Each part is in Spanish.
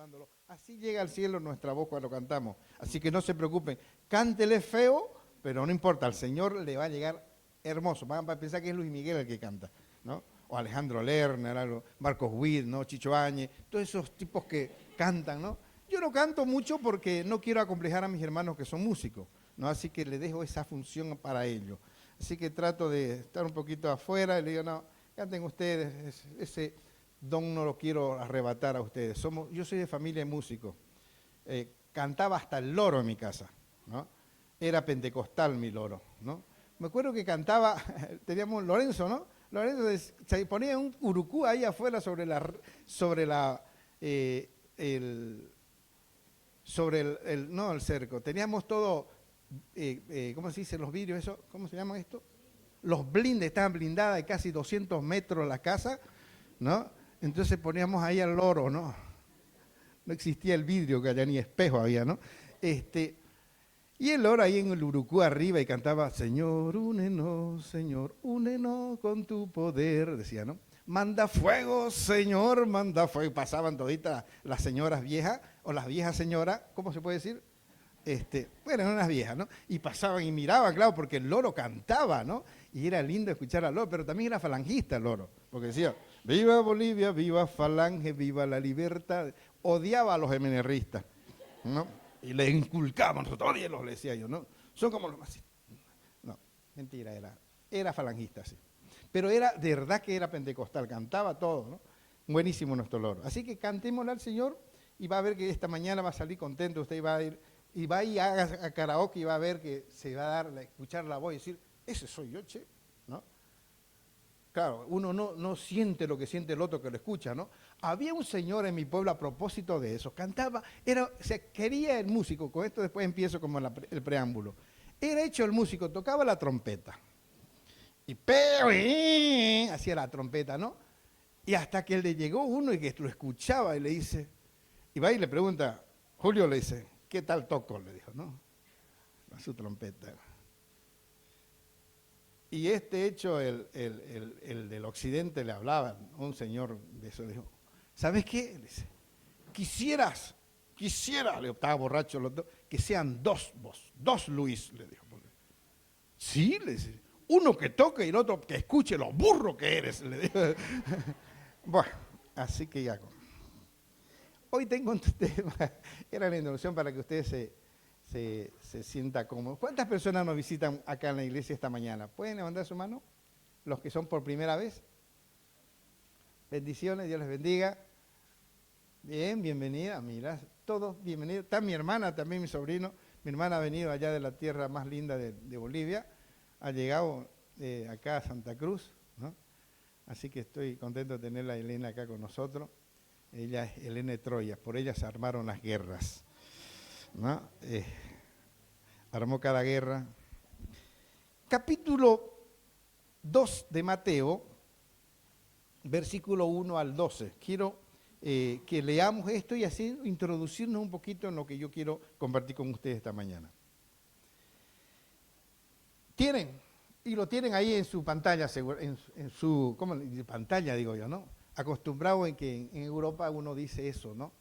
amándolo. Así llega al cielo nuestra voz cuando cantamos. Así que no se preocupen. Cántele feo, pero no importa, al Señor le va a llegar hermoso. Van a pensar que es Luis Miguel el que canta, ¿no? O Alejandro Lerner, algo, Marcos Witt, ¿no? Chicho Áñez, todos esos tipos que cantan, ¿no? Yo no canto mucho porque no quiero acomplejar a mis hermanos que son músicos, ¿no? Así que le dejo esa función para ellos. Así que trato de estar un poquito afuera y le digo, no, canten ustedes, ese don no lo quiero arrebatar a ustedes. Yo soy de familia de músicos. Cantaba hasta el loro en mi casa, ¿no? Era pentecostal mi loro, ¿no? Me acuerdo que cantaba, teníamos Lorenzo, ¿no? Lorenzo se ponía un urucú ahí afuera no el cerco. Teníamos todo, ¿cómo se dice los vidrios eso? ¿Cómo se llama esto? Los blindes, estaban blindadas de casi 200 metros la casa, ¿no? Entonces poníamos ahí al loro, ¿no? No existía el vidrio, que allá ni espejo había, ¿no? Y el loro ahí en el urucú arriba y cantaba, Señor, únenos con tu poder, decía, ¿no? Manda fuego, Señor, manda fuego. Y pasaban toditas las señoras viejas, o las viejas señoras, ¿cómo se puede decir? Bueno, eran unas viejas, ¿no? Y pasaban y miraban, claro, porque el loro cantaba, ¿no? Y era lindo escuchar al loro, pero también era falangista el loro, porque decía, viva Bolivia, viva Falange, viva la libertad. Odiaba a los MNRistas, ¿no? Y le inculcaban, nosotros odienlos, le decía yo, ¿no? Son como los más. No, mentira, era falangista, sí. Pero era, de verdad que era pentecostal, cantaba todo, ¿no? Buenísimo nuestro loro. Así que cantémosle al Señor y va a ver que esta mañana va a salir contento, usted va a ir y haga a karaoke y va a ver que se va a dar, escuchar la voz y decir, ese soy yo, che, ¿no? Claro, uno no siente lo que siente el otro que lo escucha, ¿no? Había un señor en mi pueblo a propósito de eso, cantaba, quería el músico, con esto después empiezo como el preámbulo. Era hecho el músico, tocaba la trompeta. Y hacía la trompeta, ¿no? Y hasta que le llegó uno y que lo escuchaba y le dice, y va y le pregunta, Julio le dice, ¿qué tal toco? Le dijo, ¿no? A su trompeta. Y hecho, el del occidente le hablaba, un señor de eso, le dijo, ¿sabes qué? Le dice, quisiera, le estaba borracho los dos, que sean dos Luis, le dijo. Sí, le dice, uno que toque y el otro que escuche lo burro que eres, le dijo. Bueno, así que ya. Hoy tengo un tema, era la introducción para que ustedes se sienta cómodo. ¿Cuántas personas nos visitan acá en la iglesia esta mañana? ¿Pueden levantar su mano? Los que son por primera vez. Bendiciones, Dios les bendiga. Bien, bienvenida, mira, todos bienvenidos. Está mi hermana también, mi sobrino. Mi hermana ha venido allá de la tierra más linda de Bolivia. Ha llegado acá a Santa Cruz, ¿no? Así que estoy contento de tenerla a Elena acá con nosotros. Ella es Elena de Troya, por ella se armaron las guerras, ¿no? Armó cada guerra. Capítulo 2 de Mateo, versículo 1 al 12. Quiero que leamos esto y así introducirnos un poquito en lo que yo quiero compartir con ustedes esta mañana. Y lo tienen ahí en su pantalla, en su pantalla digo yo, ¿no? Acostumbrado en que en Europa uno dice eso, ¿no?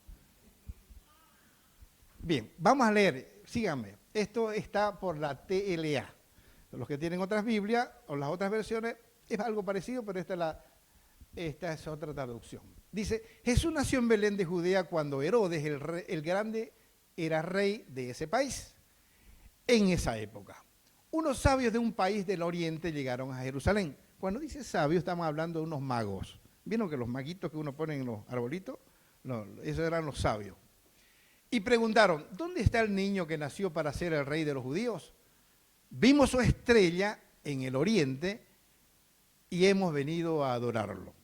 Bien, vamos a leer, síganme. Esto está por la TLA. Los que tienen otras Biblias o las otras versiones es algo parecido, pero esta es otra traducción. Dice, Jesús nació en Belén de Judea cuando Herodes el Grande era rey de ese país. En esa época, unos sabios de un país del oriente llegaron a Jerusalén. Cuando dice sabios, estamos hablando de unos magos. ¿Vieron que los maguitos que uno pone en los arbolitos? No, esos eran los sabios. Y preguntaron, ¿dónde está el niño que nació para ser el rey de los judíos? Vimos su estrella en el oriente y hemos venido a adorarlo.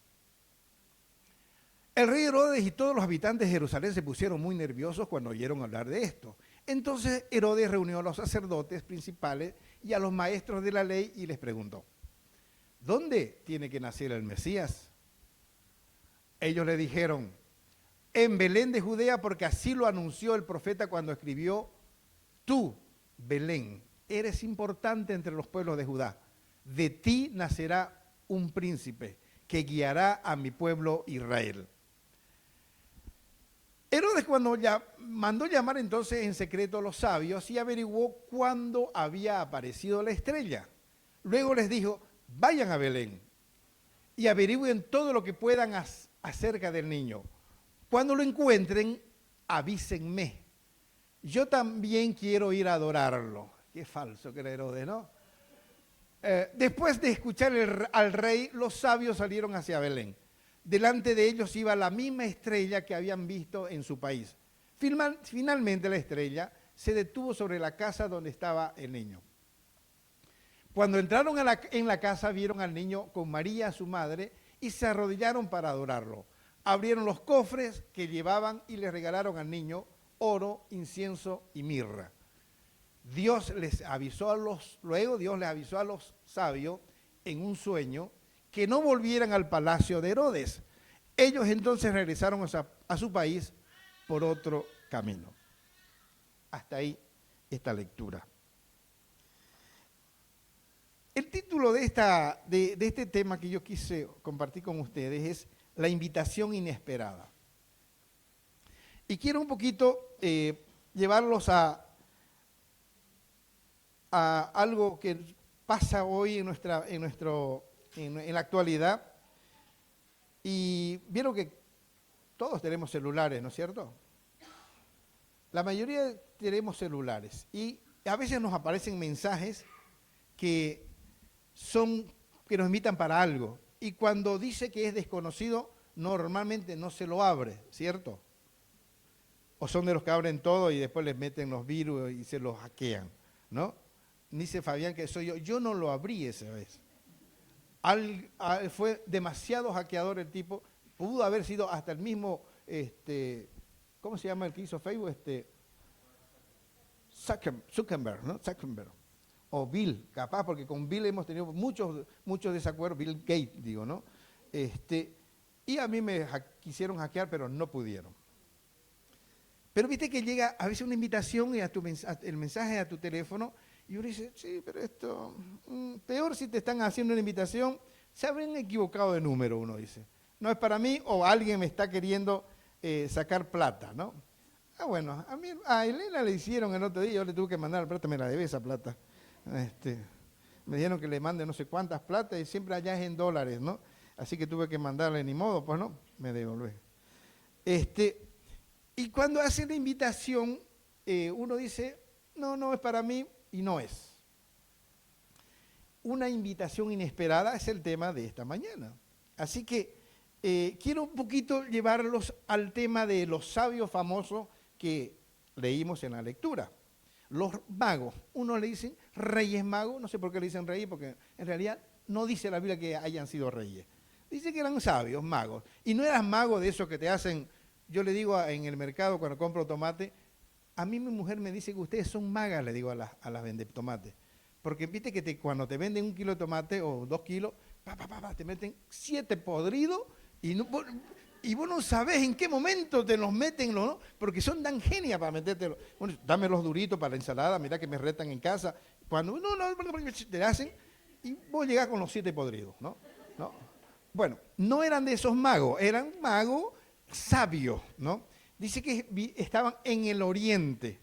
El rey Herodes y todos los habitantes de Jerusalén se pusieron muy nerviosos cuando oyeron hablar de esto. Entonces Herodes reunió a los sacerdotes principales y a los maestros de la ley y les preguntó, ¿dónde tiene que nacer el Mesías? Ellos le dijeron, en Belén de Judea, porque así lo anunció el profeta cuando escribió, tú, Belén, eres importante entre los pueblos de Judá. De ti nacerá un príncipe que guiará a mi pueblo Israel. Herodes cuando mandó llamar entonces en secreto a los sabios y averiguó cuándo había aparecido la estrella. Luego les dijo, vayan a Belén y averigüen todo lo que puedan acerca del niño. Cuando lo encuentren, avísenme. Yo también quiero ir a adorarlo. Qué falso que era Herodes, ¿no? Después de escuchar al rey, los sabios salieron hacia Belén. Delante de ellos iba la misma estrella que habían visto en su país. Finalmente la estrella se detuvo sobre la casa donde estaba el niño. Cuando entraron en la casa, vieron al niño con María, su madre, y se arrodillaron para adorarlo. Abrieron los cofres que llevaban y le regalaron al niño oro, incienso y mirra. Luego Dios les avisó a los sabios en un sueño que no volvieran al palacio de Herodes. Ellos entonces regresaron a su país por otro camino. Hasta ahí esta lectura. El título de este tema que yo quise compartir con ustedes es La invitación inesperada. Y quiero un poquito llevarlos a algo que pasa hoy en la actualidad. Y vieron que todos tenemos celulares, ¿no es cierto? La mayoría tenemos celulares y a veces nos aparecen mensajes que nos invitan para algo. Y cuando dice que es desconocido, normalmente no se lo abre, ¿cierto? O son de los que abren todo y después les meten los virus y se los hackean, ¿no? Dice Fabián que soy yo. Yo no lo abrí esa vez. Fue demasiado hackeador el tipo. Pudo haber sido hasta el mismo, ¿cómo se llama el que hizo Facebook? Zuckerberg, ¿no? Zuckerberg. O Bill, capaz, porque con Bill hemos tenido muchos desacuerdos. Bill Gates, digo, ¿no? Y a mí me quisieron hackear, pero no pudieron. Pero viste que llega a veces una invitación y el mensaje a tu teléfono. Y uno dice, sí, pero esto, peor si te están haciendo una invitación, se habrían equivocado de número, uno dice. No es para mí o alguien me está queriendo sacar plata, ¿no? Bueno, a Elena le hicieron el otro día, yo le tuve que mandar plata, me la debe esa plata. Me dijeron que le mande no sé cuántas plata y siempre allá es en dólares, ¿no? Así que tuve que mandarle, ni modo, pues no, me devolvé. Y cuando hace la invitación, uno dice, no es para mí. Y no es. Una invitación inesperada es el tema de esta mañana. Así que quiero un poquito llevarlos al tema de los sabios famosos que leímos en la lectura. Los magos, uno le dicen reyes magos, no sé por qué le dicen reyes, porque en realidad no dice la Biblia que hayan sido reyes. Dice que eran sabios, magos. Y no eran magos de esos que te hacen, yo le digo en el mercado cuando compro tomate, a mí mi mujer me dice que ustedes son magas, le digo a las vende tomates. Porque viste que cuando te venden 1 kilo de tomate o 2 kilos, te meten 7 podridos y vos no sabés en qué momento te los meten, ¿no? Porque son tan genias para metértelo. Bueno, dame los duritos para la ensalada, mirá que me retan en casa. Cuando te hacen y vos llegás con los 7 podridos, ¿no? Bueno, no eran de esos magos, eran magos sabios, ¿no? Dice que estaban en el oriente.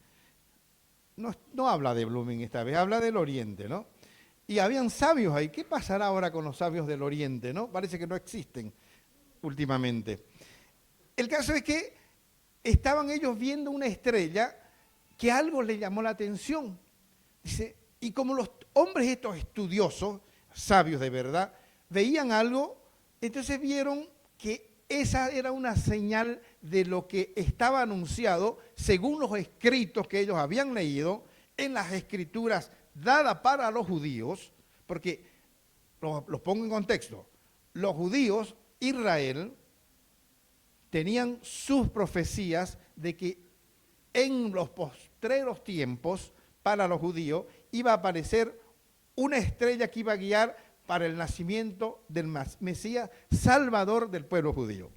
No habla de Blooming esta vez, habla del oriente, ¿no? Y habían sabios ahí. ¿Qué pasará ahora con los sabios del oriente, no? Parece que no existen últimamente. El caso es que estaban ellos viendo una estrella que algo les llamó la atención. Dice, y como los hombres estos estudiosos, sabios de verdad, veían algo, entonces vieron que esa era una señal de lo que estaba anunciado según los escritos que ellos habían leído en las escrituras dadas para los judíos, porque los pongo en contexto, los judíos, Israel, tenían sus profecías de que en los postreros tiempos para los judíos iba a aparecer una estrella que iba a guiar para el nacimiento del Mesías, Salvador del pueblo judío.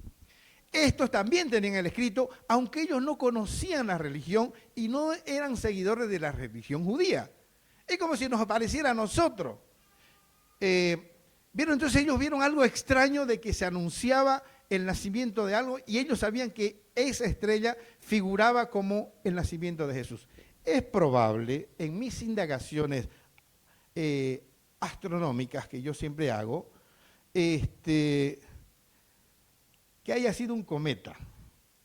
Estos también tenían el escrito, aunque ellos no conocían la religión y no eran seguidores de la religión judía. Es como si nos apareciera a nosotros. ¿Vieron? Entonces ellos vieron algo extraño de que se anunciaba el nacimiento de algo y ellos sabían que esa estrella figuraba como el nacimiento de Jesús. Es probable, en mis indagaciones astronómicas que yo siempre hago, que haya sido un cometa.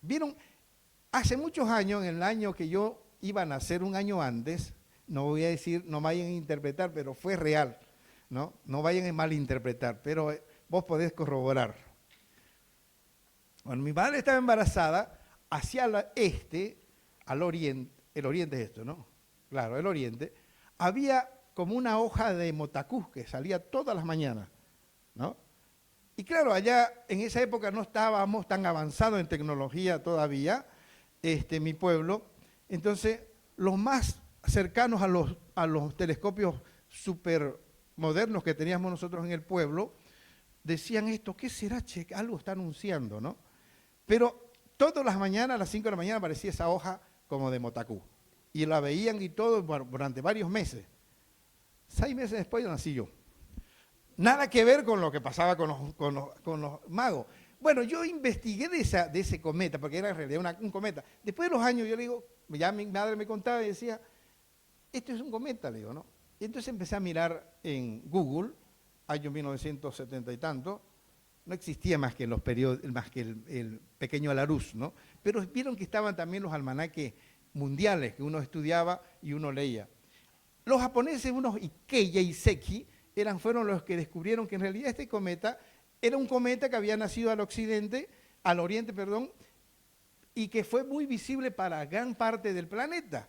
¿Vieron? Hace muchos años, en el año que yo iba a nacer, un año antes, no voy a decir, no vayan a interpretar, pero fue real, ¿no? No vayan a malinterpretar, pero vos podés corroborar. Cuando mi madre estaba embarazada, hacia al oriente, el oriente es esto, ¿no? Claro, el oriente, había como una hoja de motacú que salía todas las mañanas, ¿no? Y claro, allá en esa época no estábamos tan avanzados en tecnología todavía, mi pueblo. Entonces, los más cercanos a los telescopios súper modernos que teníamos nosotros en el pueblo, decían esto, ¿qué será, che? Algo está anunciando, ¿no? Pero todas las mañanas, a las 5 de la mañana, aparecía esa hoja como de motacú. Y la veían y todo durante varios meses. 6 meses después nací yo. Nada que ver con lo que pasaba con los magos. Bueno, yo investigué de ese cometa, porque era en realidad un cometa. Después de los años yo le digo, ya mi madre me contaba y decía, esto es un cometa, le digo, ¿no? Y entonces empecé a mirar en Google, año 1970 y tanto, no existía más que los periodos, más que el pequeño Larousse, ¿no? Pero vieron que estaban también los almanaques mundiales que uno estudiaba y uno leía. Los japoneses, unos Ikeya y Seki, fueron los que descubrieron que en realidad este cometa era un cometa que había nacido al oriente, y que fue muy visible para gran parte del planeta.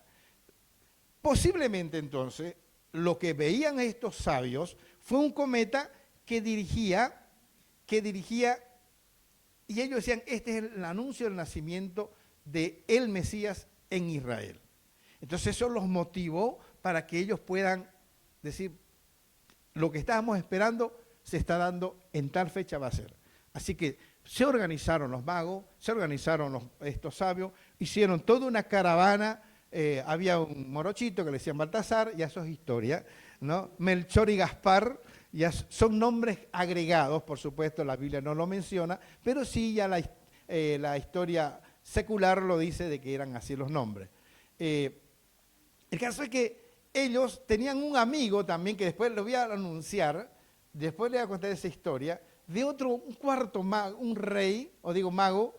Posiblemente entonces, lo que veían estos sabios fue un cometa que dirigía, y ellos decían, este es el anuncio del nacimiento de el Mesías en Israel. Entonces eso los motivó para que ellos puedan decir, lo que estábamos esperando se está dando, en tal fecha va a ser. Así que se organizaron los magos, se organizaron estos sabios, hicieron toda una caravana, había un morochito que le decían Baltasar, ya eso es historia, ¿no? Melchor y Gaspar, ya son nombres agregados, por supuesto, la Biblia no lo menciona, pero sí ya la historia secular lo dice de que eran así los nombres. El caso es que ellos tenían un amigo también, que después lo voy a anunciar, después le voy a contar esa historia, de un cuarto mago, un rey, o digo mago,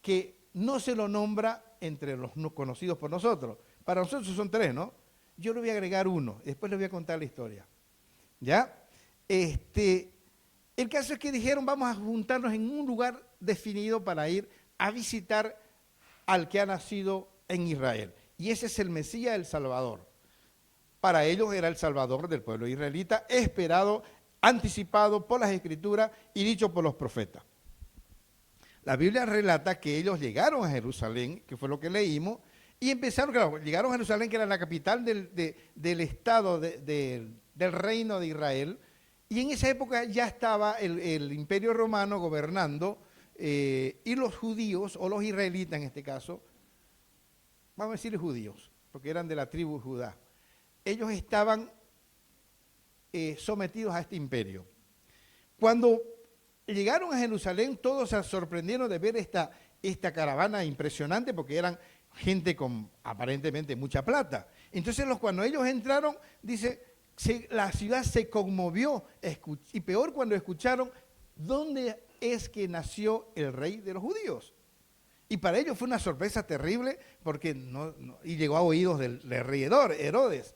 que no se lo nombra entre los no conocidos por nosotros. Para nosotros son 3, ¿no? Yo le voy a agregar uno, después les voy a contar la historia. ¿Ya? El caso es que dijeron, vamos a juntarnos en un lugar definido para ir a visitar al que ha nacido en Israel. Y ese es el Mesías, el Salvador. Para ellos era el Salvador del pueblo israelita, esperado, anticipado por las Escrituras y dicho por los profetas. La Biblia relata que ellos llegaron a Jerusalén, que fue lo que leímos, y empezaron, claro, llegaron a Jerusalén, que era la capital del estado del reino de Israel, y en esa época ya estaba el Imperio Romano gobernando, y los judíos, o los israelitas en este caso, vamos a decir judíos, porque eran de la tribu de Judá, ellos estaban sometidos a este imperio. Cuando llegaron a Jerusalén, todos se sorprendieron de ver esta caravana impresionante, porque eran gente con aparentemente mucha plata. Entonces cuando ellos entraron, dice, la ciudad se conmovió, y peor cuando escucharon dónde es que nació el rey de los judíos. Y para ellos fue una sorpresa terrible, porque y llegó a oídos del rey Herodes.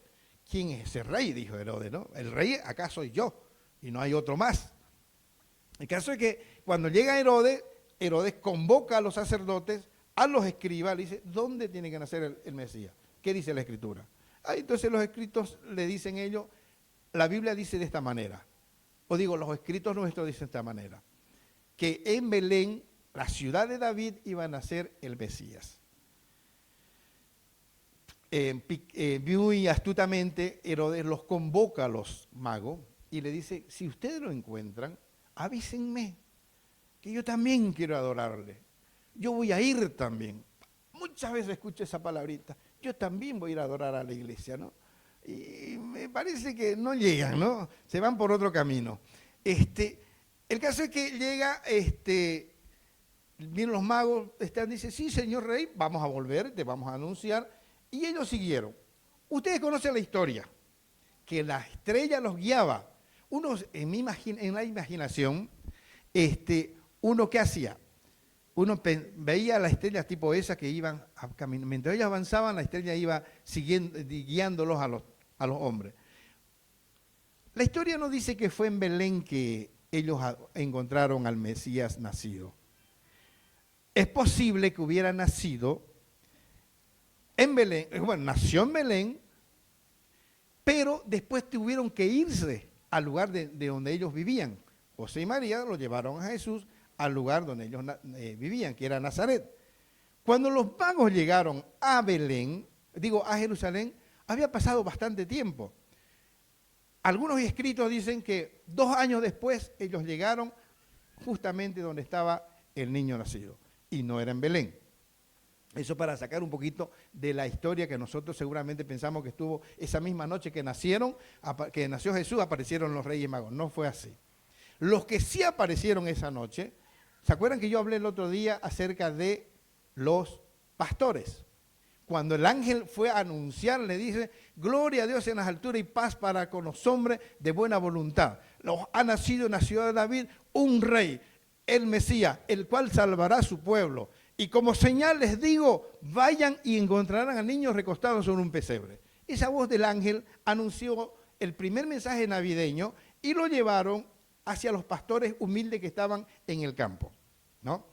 ¿Quién es ese rey? Dijo Herodes, ¿no? El rey acá soy yo, y no hay otro más. El caso es que cuando llega Herodes convoca a los sacerdotes, a los escribas, le dice, ¿dónde tiene que nacer el Mesías? ¿Qué dice la Escritura? Entonces los escritos le dicen ellos, la Biblia dice de esta manera, los escritos nuestros dicen de esta manera, que en Belén, la ciudad de David, iba a nacer el Mesías. Muy astutamente, Herodes los convoca a los magos y le dice, si ustedes lo encuentran, avísenme, que yo también quiero adorarle. Yo voy a ir también. Muchas veces escucho esa palabrita, yo también voy a ir a adorar a la iglesia, ¿no? Y me parece que no llegan, ¿no? Se van por otro camino. El caso es que llega Vienen los magos, dicen, sí, señor rey, vamos a volver, te vamos a anunciar. Y ellos siguieron. Ustedes conocen la historia, que la estrella los guiaba. Uno, en la imaginación, uno ¿qué hacía? Uno veía las estrellas tipo esas que iban caminando. Mientras ellos avanzaban, la estrella iba siguiendo, guiándolos a los hombres. La historia no dice que fue en Belén que ellos encontraron al Mesías nacido. Es posible que hubiera nacido en Belén, bueno, nació en Belén, pero después tuvieron que irse al lugar de donde ellos vivían. José y María lo llevaron a Jesús al lugar donde ellos vivían, que era Nazaret. Cuando los magos llegaron a Belén, a Jerusalén, había pasado bastante tiempo. Algunos escritos dicen que 2 años después ellos llegaron justamente donde estaba el niño nacido, y no era en Belén. Eso para sacar un poquito de la historia que nosotros seguramente pensamos que estuvo esa misma noche que nació Jesús, aparecieron los Reyes Magos. No fue así. Los que sí aparecieron esa noche, ¿se acuerdan que yo hablé el otro día acerca de los pastores? Cuando el ángel fue a anunciar, le dice, gloria a Dios en las alturas y paz para con los hombres de buena voluntad. Ha nacido en la ciudad de David un rey, el Mesías, el cual salvará a su pueblo. Y como señal les digo, vayan y encontrarán al niño recostado sobre un pesebre. Esa voz del ángel anunció el primer mensaje navideño y lo llevaron hacia los pastores humildes que estaban en el campo, ¿no?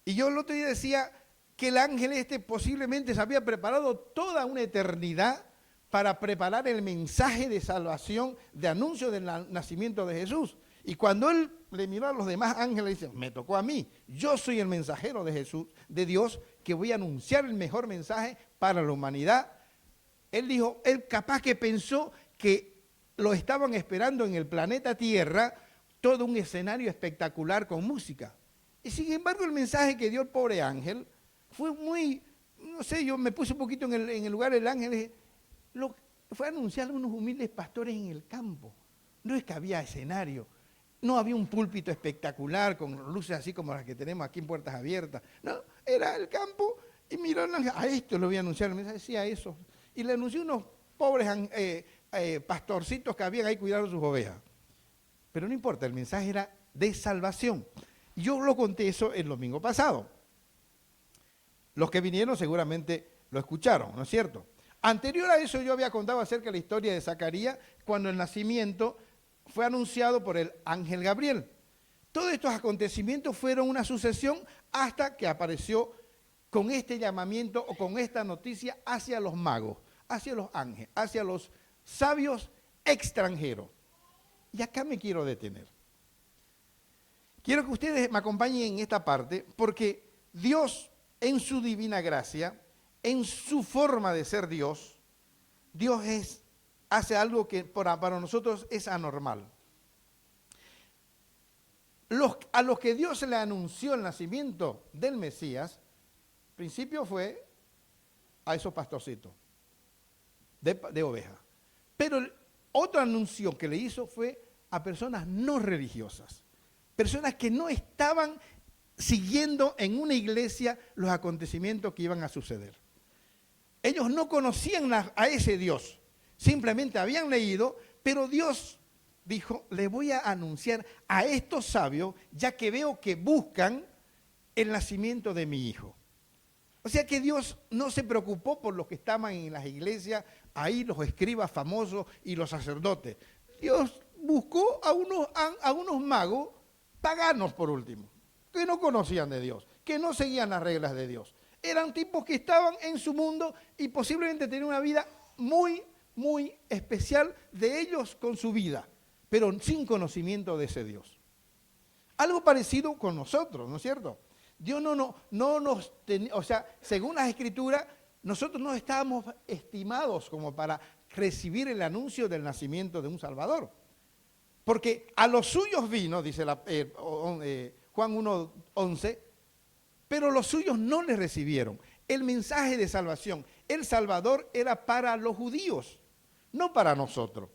Y yo el otro día decía que el ángel posiblemente se había preparado toda una eternidad para preparar el mensaje de salvación, de anuncio del nacimiento de Jesús. Y cuando él le miró a los demás ángeles, dice, me tocó a mí, yo soy el mensajero de Jesús, de Dios, que voy a anunciar el mejor mensaje para la humanidad. Él dijo, él capaz que pensó que lo estaban esperando en el planeta Tierra, todo un escenario espectacular con música. Y sin embargo el mensaje que dio el pobre ángel fue muy, no sé, yo me puse un poquito en el lugar del ángel, fue anunciar a unos humildes pastores en el campo. No es que había escenario, no había un púlpito espectacular con luces así como las que tenemos aquí en Puertas Abiertas. No, era el campo y miró el ángel, a esto lo voy a anunciar, el mensaje decía eso. Y le anunció unos pobres pastorcitos que habían ahí cuidando sus ovejas. Pero no importa, el mensaje era de salvación. Yo lo conté eso el domingo pasado. Los que vinieron seguramente lo escucharon, ¿no es cierto? Anterior a eso yo había contado acerca de la historia de Zacarías cuando el nacimiento fue anunciado por el ángel Gabriel. Todos estos acontecimientos fueron una sucesión hasta que apareció con este llamamiento o con esta noticia hacia los magos, hacia los ángeles, hacia los sabios extranjeros. Y acá me quiero detener. Quiero que ustedes me acompañen en esta parte porque Dios, en su divina gracia, en su forma de ser Dios, hace algo que para nosotros es anormal. A los que Dios le anunció el nacimiento del Mesías, al principio fue a esos pastorcitos de ovejas. Pero otro anuncio que le hizo fue a personas no religiosas, personas que no estaban siguiendo en una iglesia los acontecimientos que iban a suceder. Ellos no conocían a ese Dios, simplemente habían leído, pero Dios dijo, le voy a anunciar a estos sabios, ya que veo que buscan el nacimiento de mi hijo. O sea que Dios no se preocupó por los que estaban en las iglesias, ahí los escribas famosos y los sacerdotes. Dios buscó a unos magos, paganos por último, que no conocían de Dios, que no seguían las reglas de Dios. Eran tipos que estaban en su mundo y posiblemente tenían una vida muy, muy especial de ellos con su vida, pero sin conocimiento de ese Dios. Algo parecido con nosotros, ¿no es cierto? Dios según las Escrituras, nosotros no estábamos estimados como para recibir el anuncio del nacimiento de un Salvador. Porque a los suyos vino, dice Juan 1:11, pero los suyos no le recibieron. El mensaje de salvación, el Salvador era para los judíos, no para nosotros.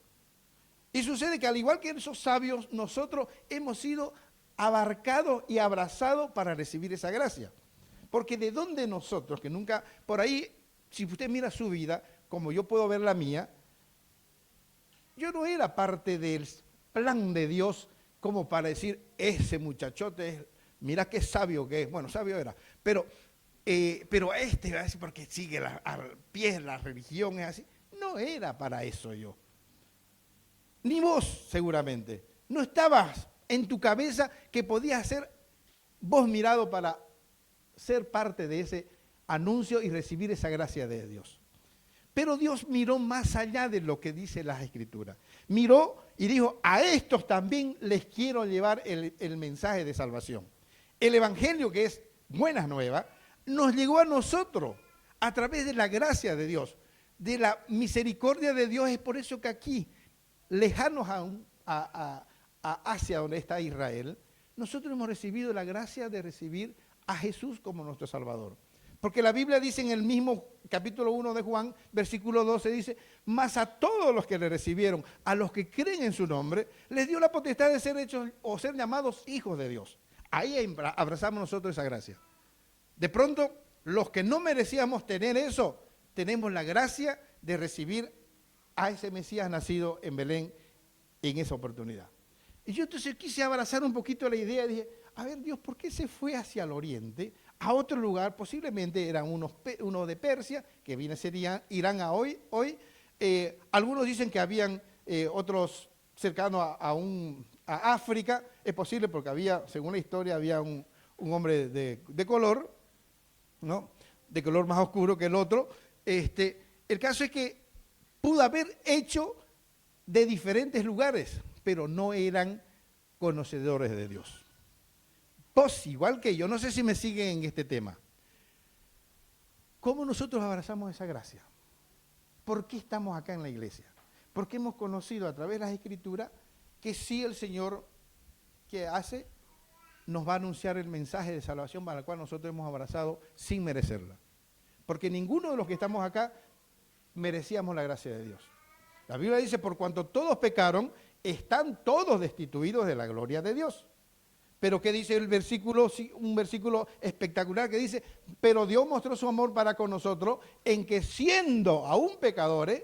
Y sucede que al igual que esos sabios, nosotros hemos sido abarcado y abrazado para recibir esa gracia. Porque de dónde nosotros, que nunca, por ahí, si usted mira su vida, como yo puedo ver la mía, yo no era parte del plan de Dios como para decir, ese muchachote, mira qué sabio que es. Bueno, sabio era, pero este, porque sigue al pie la religión, es así. No era para eso yo. Ni vos, seguramente. No estabas en tu cabeza que podías ser vos mirado para ser parte de ese anuncio y recibir esa gracia de Dios. Pero Dios miró más allá de lo que dice las Escrituras. Miró y dijo, a estos también les quiero llevar el mensaje de salvación. El Evangelio, que es buenas nuevas, nos llegó a nosotros a través de la gracia de Dios, de la misericordia de Dios. Es por eso que aquí, lejanos aún a Asia, donde está Israel, nosotros hemos recibido la gracia de recibir a Jesús como nuestro Salvador. Porque la Biblia dice en el mismo capítulo 1 de Juan, versículo 12, dice, mas a todos los que le recibieron, a los que creen en su nombre, les dio la potestad de ser hechos o ser llamados hijos de Dios. Ahí abrazamos nosotros esa gracia. De pronto, los que no merecíamos tener eso, tenemos la gracia de recibir a ese Mesías nacido en Belén en esa oportunidad. Y yo entonces quise abrazar un poquito la idea y dije, a ver Dios, ¿por qué se fue hacia el oriente? A otro lugar, posiblemente eran uno de Persia, que viene sería Irán a hoy. Algunos dicen que habían otros cercanos a África. Es posible porque había, según la historia, había un hombre de color, ¿no? De color más oscuro que el otro. El caso es que pudo haber hecho de diferentes lugares, pero no eran conocedores de Dios. Vos, igual que yo, no sé si me siguen en este tema. ¿Cómo nosotros abrazamos esa gracia? ¿Por qué estamos acá en la iglesia? Porque hemos conocido a través de las Escrituras que sí el Señor que hace nos va a anunciar el mensaje de salvación para el cual nosotros hemos abrazado sin merecerla. Porque ninguno de los que estamos acá merecíamos la gracia de Dios. La Biblia dice, por cuanto todos pecaron, están todos destituidos de la gloria de Dios. Pero ¿qué dice el versículo? Un versículo espectacular que dice, pero Dios mostró su amor para con nosotros en que siendo aún pecadores,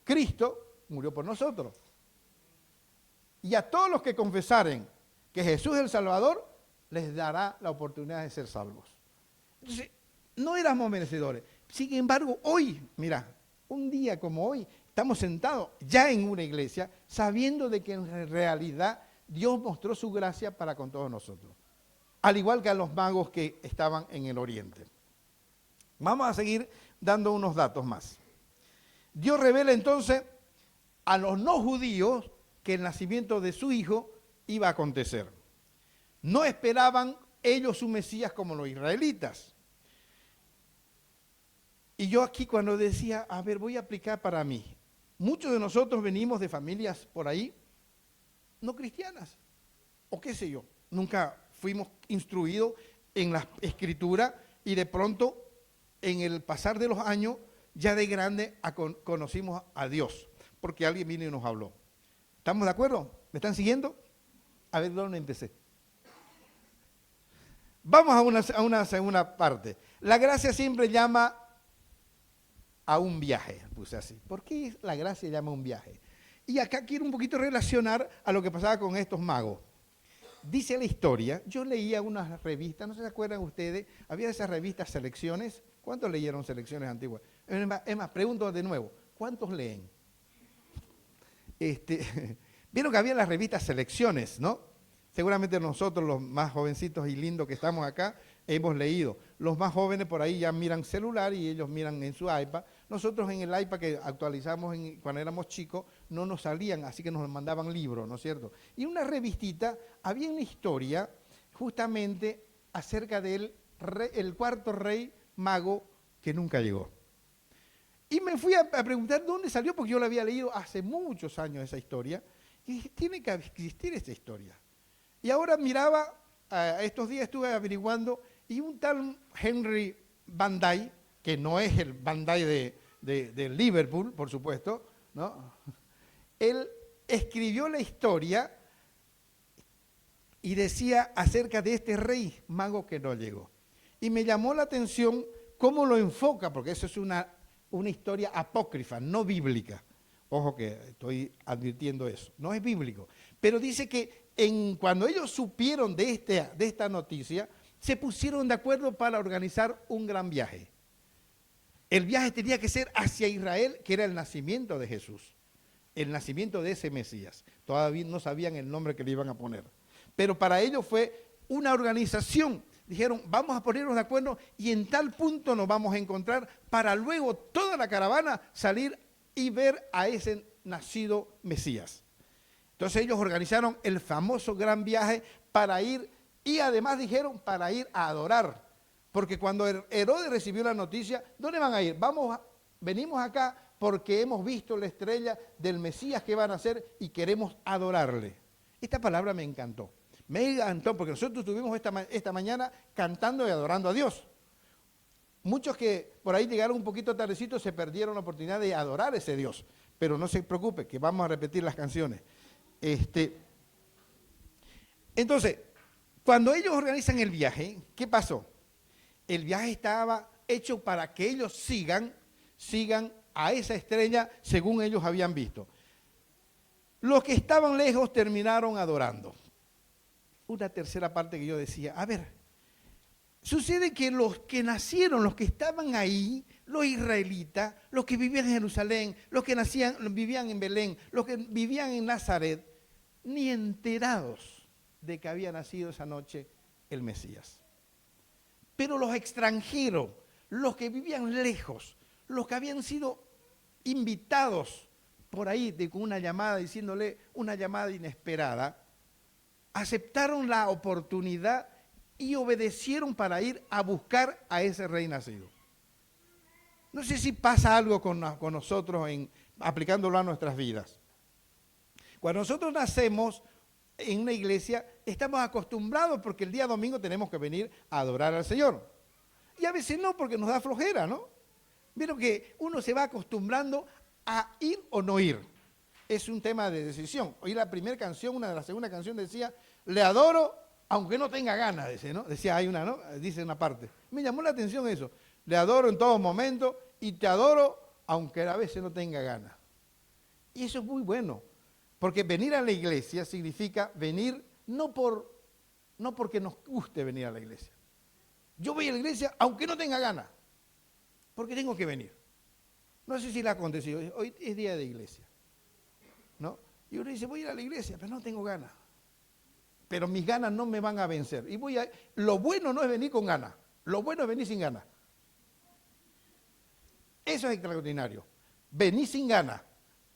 Cristo murió por nosotros. Y a todos los que confesaren que Jesús es el Salvador, les dará la oportunidad de ser salvos. Entonces, no éramos merecedores. Sin embargo, hoy, mira, un día como hoy, estamos sentados ya en una iglesia, sabiendo de que en realidad Dios mostró su gracia para con todos nosotros, al igual que a los magos que estaban en el oriente. Vamos a seguir dando unos datos más. Dios revela entonces a los no judíos que el nacimiento de su hijo iba a acontecer. No esperaban ellos un Mesías como los israelitas. Y yo aquí cuando decía, a ver, voy a aplicar para mí. Muchos de nosotros venimos de familias por ahí no cristianas, o qué sé yo, nunca fuimos instruidos en la Escritura y de pronto en el pasar de los años, ya de grande conocimos a Dios, porque alguien vino y nos habló. ¿Estamos de acuerdo? ¿Me están siguiendo? A ver, ¿dónde empecé? Vamos a una segunda parte. La gracia siempre llama a un viaje, puse así. ¿Por qué la gracia llama a un viaje? Y acá quiero un poquito relacionar a lo que pasaba con estos magos. Dice la historia, yo leía unas revistas, no sé si se acuerdan ustedes, había esas revistas Selecciones. ¿Cuántos leyeron Selecciones antiguas? Es más, pregunto de nuevo, ¿cuántos leen? Vieron que había las revistas Selecciones, ¿no? Seguramente nosotros, los más jovencitos y lindos que estamos acá, hemos leído. Los más jóvenes por ahí ya miran celular y ellos miran en su iPad. Nosotros en el iPad que actualizamos cuando éramos chicos, no nos salían, así que nos mandaban libros, ¿no es cierto? Y en una revistita había una historia justamente acerca del el cuarto rey mago que nunca llegó. Y me fui a preguntar dónde salió, porque yo la había leído hace muchos años esa historia, y dije, tiene que existir esta historia. Y ahora miraba, estos días estuve averiguando, y un tal Henry Van Dyke, que no es el Van Dyke de Liverpool, por supuesto, ¿no? Él escribió la historia y decía acerca de este rey mago que no llegó. Y me llamó la atención cómo lo enfoca, porque eso es una historia apócrifa, no bíblica. Ojo que estoy advirtiendo eso, no es bíblico. Pero dice que cuando ellos supieron de esta noticia, se pusieron de acuerdo para organizar un gran viaje. El viaje tenía que ser hacia Israel, que era el nacimiento de Jesús, el nacimiento de ese Mesías. Todavía no sabían el nombre que le iban a poner. Pero para ellos fue una organización. Dijeron, vamos a ponernos de acuerdo y en tal punto nos vamos a encontrar para luego toda la caravana salir y ver a ese nacido Mesías. Entonces ellos organizaron el famoso gran viaje para ir, y además dijeron para ir a adorar. Porque cuando Herodes recibió la noticia, ¿dónde van a ir? Venimos acá porque hemos visto la estrella del Mesías que van a hacer y queremos adorarle. Esta palabra me encantó. Me encantó porque nosotros estuvimos esta mañana cantando y adorando a Dios. Muchos que por ahí llegaron un poquito tardecito se perdieron la oportunidad de adorar a ese Dios. Pero no se preocupe, que vamos a repetir las canciones. Entonces, cuando ellos organizan el viaje, ¿qué pasó? El viaje estaba hecho para que ellos sigan a esa estrella según ellos habían visto. Los que estaban lejos terminaron adorando. Una tercera parte que yo decía, a ver, sucede que los que nacieron, los que estaban ahí, los israelitas, los que vivían en Jerusalén, los que vivían en Belén, los que vivían en Nazaret, ni enterados de que había nacido esa noche el Mesías. Pero los extranjeros, los que vivían lejos, los que habían sido invitados por ahí con una llamada, diciéndole una llamada inesperada, aceptaron la oportunidad y obedecieron para ir a buscar a ese rey nacido. No sé si pasa algo con nosotros aplicándolo a nuestras vidas. Cuando nosotros nacemos en una iglesia, estamos acostumbrados porque el día domingo tenemos que venir a adorar al Señor. Y a veces no, porque nos da flojera, ¿no? Vieron que uno se va acostumbrando a ir o no ir. Es un tema de decisión. Hoy la primera canción, la segunda canción decía, le adoro aunque no tenga ganas, dice, ¿no? Decía, hay una, ¿no? Dice una parte. Me llamó la atención eso. Le adoro en todo momento y te adoro aunque a veces no tenga ganas. Y eso es muy bueno, porque venir a la iglesia significa venir no porque nos guste venir a la iglesia. Yo voy a la iglesia aunque no tenga ganas, porque tengo que venir. No sé si le ha acontecido, hoy es día de iglesia, ¿no? Y uno dice, voy a ir a la iglesia, pero no tengo ganas. Pero mis ganas no me van a vencer. Lo bueno no es venir con ganas, lo bueno es venir sin ganas. Eso es extraordinario. Venir sin ganas,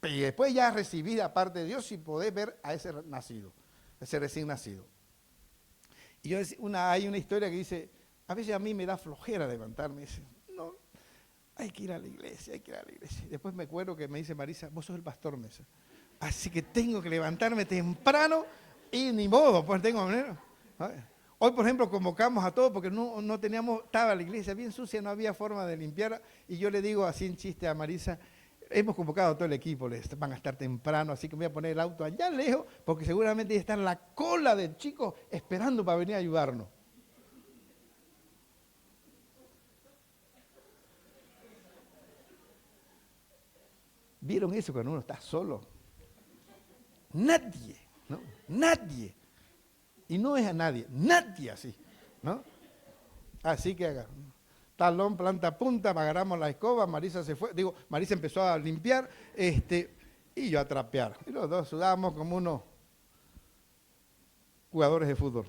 y después ya recibir aparte de Dios y poder ver a ese nacido, ese recién nacido. Y hay una historia que dice, a veces a mí me da flojera levantarme, dice, no, hay que ir a la iglesia, hay que ir a la iglesia. Después me acuerdo que me dice Marisa, vos sos el pastor, me dice. Así que tengo que levantarme temprano y ni modo, pues tengo manera. Hoy, por ejemplo, convocamos a todos porque no teníamos, estaba la iglesia bien sucia, no había forma de limpiar. Y yo le digo así en chiste a Marisa, hemos convocado a todo el equipo, van a estar temprano, así que me voy a poner el auto allá lejos porque seguramente está en la cola de chicos esperando para venir a ayudarnos. ¿Vieron eso cuando uno está solo? Nadie, ¿no? Nadie. Y no es a nadie así, ¿no? Así que talón, planta, punta, agarramos la escoba, Marisa se fue, Marisa empezó a limpiar, y yo a trapear. Y los dos sudábamos como unos jugadores de fútbol.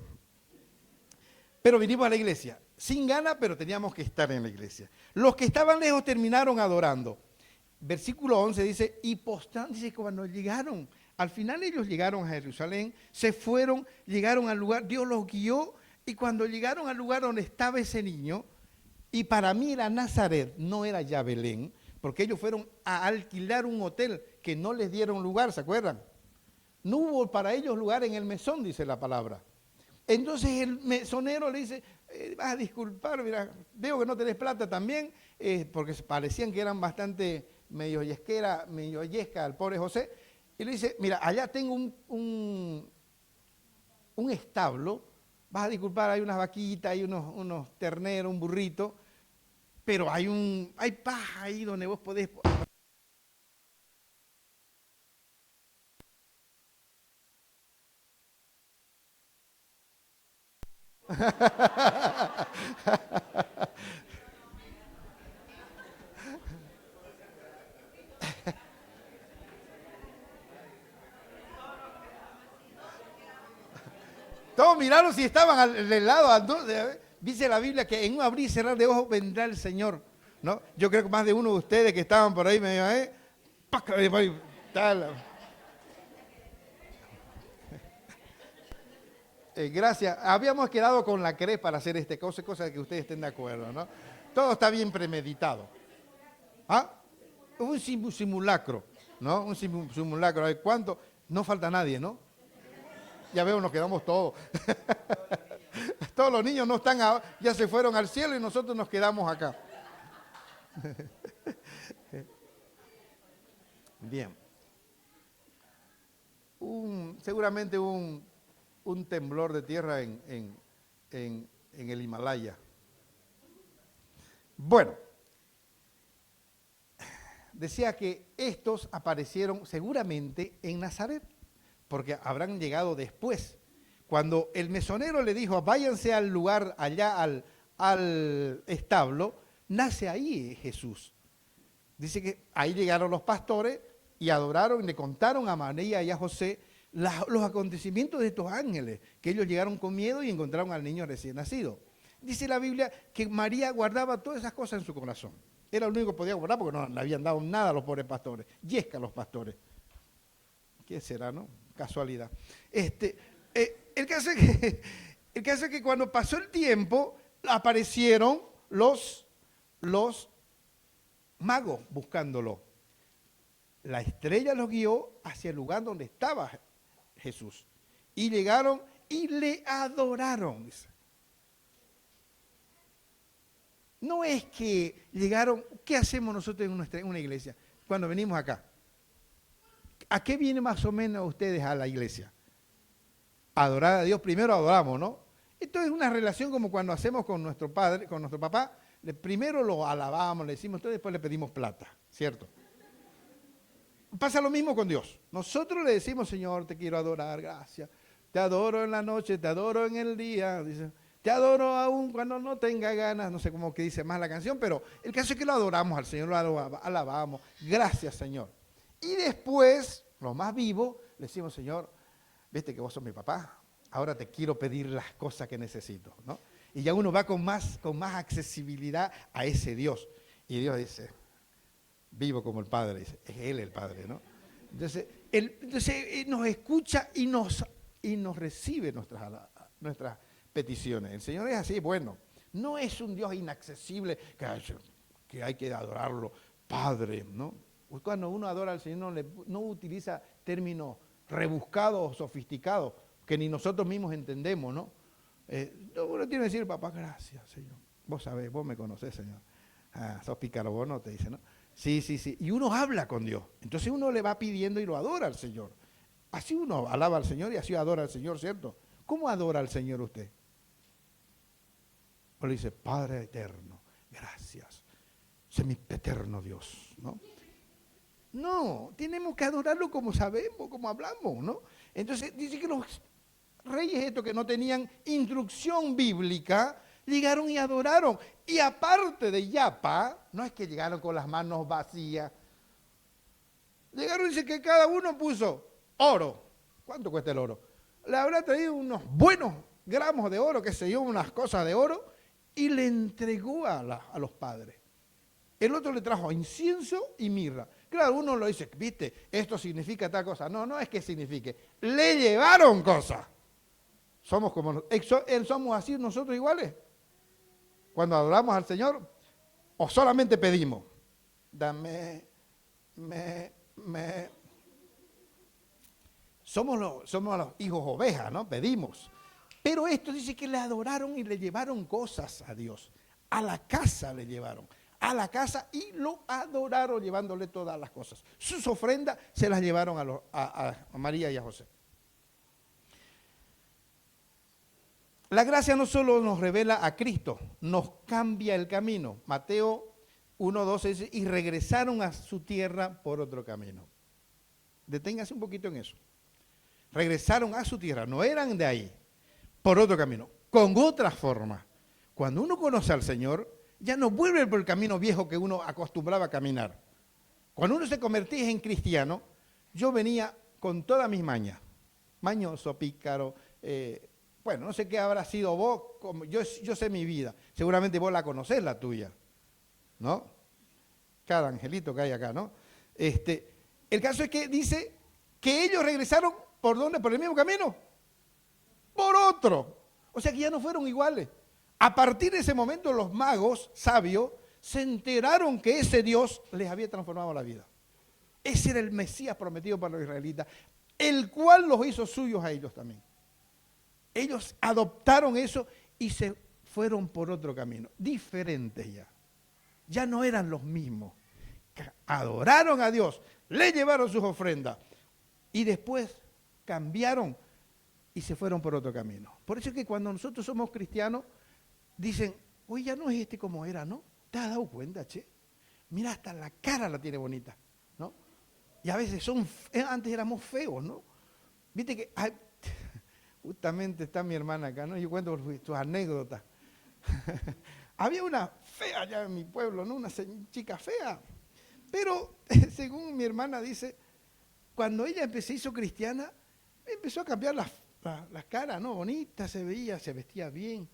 Pero vinimos a la iglesia, sin ganas, pero teníamos que estar en la iglesia. Los que estaban lejos terminaron adorando. Versículo 11 dice, y postrando, dice que cuando llegaron, al final ellos llegaron a Jerusalén, se fueron, llegaron al lugar, Dios los guió, y cuando llegaron al lugar donde estaba ese niño, y para mí era Nazaret, no era ya Belén, porque ellos fueron a alquilar un hotel que no les dieron lugar, ¿se acuerdan? No hubo para ellos lugar en el mesón, dice la palabra. Entonces el mesonero le dice, vas a disculpar, mira, veo que no tenés plata también, porque parecían que eran bastante medio yesca al pobre José, y le dice, mira, allá tengo un un establo, vas a disculpar, hay unas vaquitas, hay unos terneros, un burrito, pero hay paja ahí donde vos podés... Todos miraron si estaban al lado. Dice la Biblia que en un abrir y cerrar de ojos vendrá el Señor, ¿no? Yo creo que más de uno de ustedes que estaban por ahí me dijo, ¡pac! Tal. Gracias. Habíamos quedado con la CRE para hacer cosa que ustedes estén de acuerdo, ¿no? Todo está bien premeditado. ¿Ah? Un simulacro, ¿no? Un simulacro. A ver, ¿cuánto? No falta nadie, ¿no? Ya veo, nos quedamos todos. Todos los niños no están, ya se fueron al cielo y nosotros nos quedamos acá. Bien. Seguramente un temblor de tierra en el Himalaya. Bueno, decía que estos aparecieron seguramente en Nazaret, porque habrán llegado después. Cuando el mesonero le dijo, váyanse al lugar allá, al establo, nace ahí Jesús. Dice que ahí llegaron los pastores y adoraron y le contaron a María y a José los acontecimientos de estos ángeles, que ellos llegaron con miedo y encontraron al niño recién nacido. Dice la Biblia que María guardaba todas esas cosas en su corazón. Era lo único que podía guardar porque no le habían dado nada a los pobres pastores. Yesca a los pastores. ¿Qué será, no? Casualidad. El caso es que cuando pasó el tiempo, aparecieron los magos buscándolo. La estrella los guió hacia el lugar donde estaba Jesús. Y llegaron y le adoraron. No es que llegaron, ¿qué hacemos nosotros en una iglesia cuando venimos acá? ¿A qué viene más o menos ustedes a la iglesia? Adorar a Dios, primero adoramos, ¿no? Esto es una relación como cuando hacemos con nuestro padre, con nuestro papá, primero lo alabamos, le decimos todo, después le pedimos plata, ¿cierto? Pasa lo mismo con Dios. Nosotros le decimos, Señor, te quiero adorar, gracias. Te adoro en la noche, te adoro en el día, dice, te adoro aún cuando no tenga ganas, no sé cómo que dice más la canción, pero el caso es que lo adoramos al Señor, lo alabamos, gracias, Señor. Y después, lo más vivo, le decimos, Señor, viste que vos sos mi papá, ahora te quiero pedir las cosas que necesito, ¿no? Y ya uno va con más accesibilidad a ese Dios. Y Dios dice, vivo como el Padre, dice, es Él el Padre, ¿no? Entonces, Él nos escucha y nos recibe nuestras peticiones. El Señor es así, bueno, no es un Dios inaccesible que hay que adorarlo, Padre, ¿no? Cuando uno adora al Señor no utiliza términos rebuscados o sofisticados que ni nosotros mismos entendemos, ¿no? Uno tiene que decir, papá, gracias, Señor. Vos sabés, vos me conocés, Señor. Sos pícaro, vos no, te dice, ¿no? Sí. Y uno habla con Dios. Entonces uno le va pidiendo y lo adora al Señor. Así uno alaba al Señor y así adora al Señor, ¿cierto? ¿Cómo adora al Señor usted? O le dice, Padre eterno, gracias. Sempiterno Dios, ¿no? No, tenemos que adorarlo como sabemos, como hablamos, ¿no? Entonces dice que los reyes estos que no tenían instrucción bíblica, llegaron y adoraron. Y aparte de yapa, no es que llegaron con las manos vacías. Llegaron y dice que cada uno puso oro. ¿Cuánto cuesta el oro? Le habrá traído unos buenos gramos de oro, qué sé yo, unas cosas de oro, y le entregó a los padres. El otro le trajo incienso y mirra. Claro, uno lo dice, viste, esto significa tal cosa. No es que signifique. Le llevaron cosas. Somos así nosotros iguales. Cuando adoramos al Señor, o solamente pedimos. Dame, Somos los hijos ovejas, ¿no? Pedimos. Pero esto dice que le adoraron y le llevaron cosas a Dios. A la casa le llevaron. A la casa y lo adoraron llevándole todas las cosas. Sus ofrendas se las llevaron a María y a José. La gracia no solo nos revela a Cristo, nos cambia el camino. Mateo 1:12 dice, y regresaron a su tierra por otro camino. Deténgase un poquito en eso. Regresaron a su tierra, no eran de ahí, por otro camino, con otra forma. Cuando uno conoce al Señor, ya no vuelve por el camino viejo que uno acostumbraba a caminar. Cuando uno se convertía en cristiano, yo venía con todas mis mañas, mañoso, pícaro, bueno, no sé qué habrá sido vos, yo sé mi vida, seguramente vos la conocés, la tuya, ¿no? Cada angelito que hay acá, ¿no? El caso es que dice que ellos regresaron, ¿por dónde? ¿Por el mismo camino? Por otro. O sea que ya no fueron iguales. A partir de ese momento los magos sabios se enteraron que ese Dios les había transformado la vida. Ese era el Mesías prometido para los israelitas, el cual los hizo suyos a ellos también. Ellos adoptaron eso y se fueron por otro camino, diferentes ya. Ya no eran los mismos. Adoraron a Dios, le llevaron sus ofrendas y después cambiaron y se fueron por otro camino. Por eso es que cuando nosotros somos cristianos, dicen, oye, ya no es como era, ¿no? ¿Te has dado cuenta, che? Mira, hasta la cara la tiene bonita, ¿no? Y a veces antes éramos feos, ¿no? Viste que, justamente está mi hermana acá, ¿no? Yo cuento sus anécdotas. Había una fea allá en mi pueblo, ¿no? Una chica fea. Pero, según mi hermana dice, cuando ella se hizo cristiana, empezó a cambiar las caras, ¿no? Bonita se veía, se vestía bien.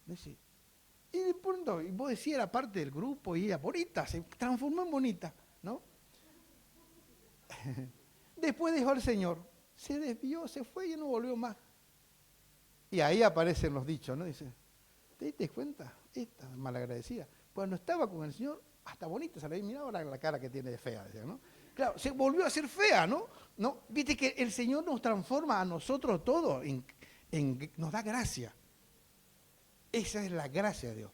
Dice, y de pronto, y vos decías, era parte del grupo, y ella bonita, se transformó en bonita, ¿no? Después dejó al Señor, se desvió, se fue y no volvió más. Y ahí aparecen los dichos, ¿no? Dice, ¿te diste cuenta? Esta malagradecida. Cuando estaba con el Señor, hasta bonita se le veía, mirá ahora la cara que tiene de fea, decía, ¿no? Claro, se volvió a ser fea, ¿no? ¿No? Viste que el Señor nos transforma a nosotros todo, nos da gracia. Esa es la gracia de Dios.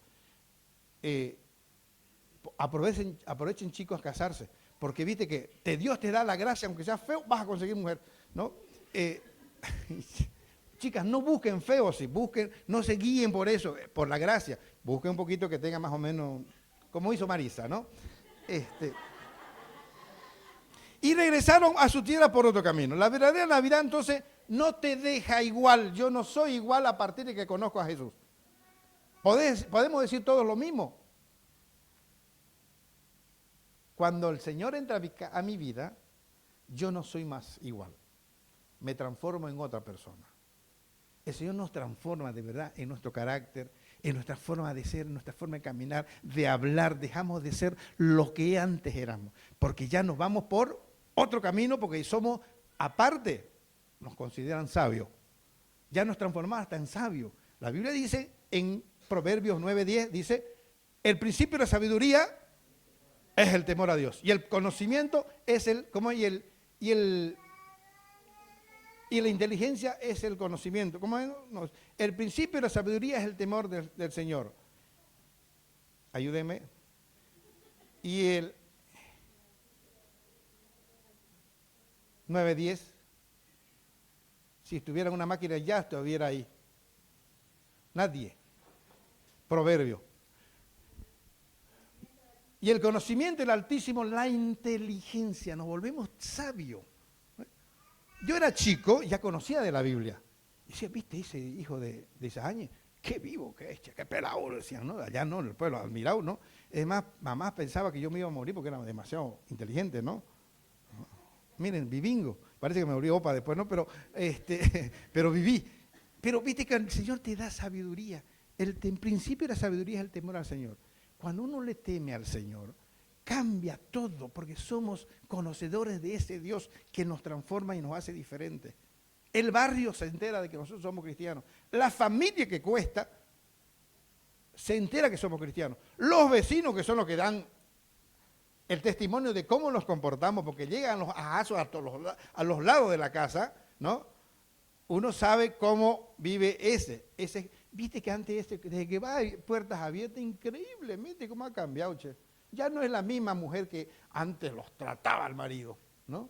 Aprovechen chicos a casarse, porque viste que Dios te da la gracia, aunque seas feo, vas a conseguir mujer, ¿no? Chicas, no busquen feos, no se guíen por eso, por la gracia. Busquen un poquito que tenga más o menos, como hizo Marisa, ¿no? Y regresaron a su tierra por otro camino. La verdadera Navidad entonces no te deja igual. Yo no soy igual a partir de que conozco a Jesús. Podemos decir todos lo mismo. Cuando el Señor entra a mi vida, yo no soy más igual. Me transformo en otra persona. El Señor nos transforma de verdad en nuestro carácter, en nuestra forma de ser, en nuestra forma de caminar, de hablar. Dejamos de ser lo que antes éramos, porque ya nos vamos por otro camino, porque somos, aparte, nos consideran sabios. Ya nos transformamos hasta en sabios. La Biblia dice en Proverbios 9:10, dice, el principio de la sabiduría es el temor a Dios. Y el conocimiento es y la inteligencia es el conocimiento. ¿Cómo es? No, el principio de la sabiduría es el temor del Señor. Ayúdeme. Y el 9:10, si estuviera en una máquina ya estuviera ahí. Nadie. Proverbio. Y el conocimiento del Altísimo, la inteligencia, nos volvemos sabios. Yo era chico, ya conocía de la Biblia. Y decía, ¿viste ese hijo de Isaías? Qué vivo que es, qué pelado, decían, ¿no? Allá no, en el pueblo, admirado, ¿no? Es más, mamá pensaba que yo me iba a morir porque era demasiado inteligente, ¿no? Miren, vivingo. Parece que me volví opa después, ¿no? Pero viví. Pero viste que el Señor te da sabiduría. En principio la sabiduría es el temor al Señor. Cuando uno le teme al Señor, cambia todo, porque somos conocedores de ese Dios que nos transforma y nos hace diferentes. El barrio se entera de que nosotros somos cristianos. La familia que cuesta se entera que somos cristianos. Los vecinos, que son los que dan el testimonio de cómo nos comportamos, porque llegan los ajazos a los lados de la casa, ¿no? Uno sabe cómo vive ese. Viste que antes desde que va a puertas abiertas, increíblemente cómo ha cambiado, che. Ya no es la misma mujer que antes los trataba al marido, ¿no?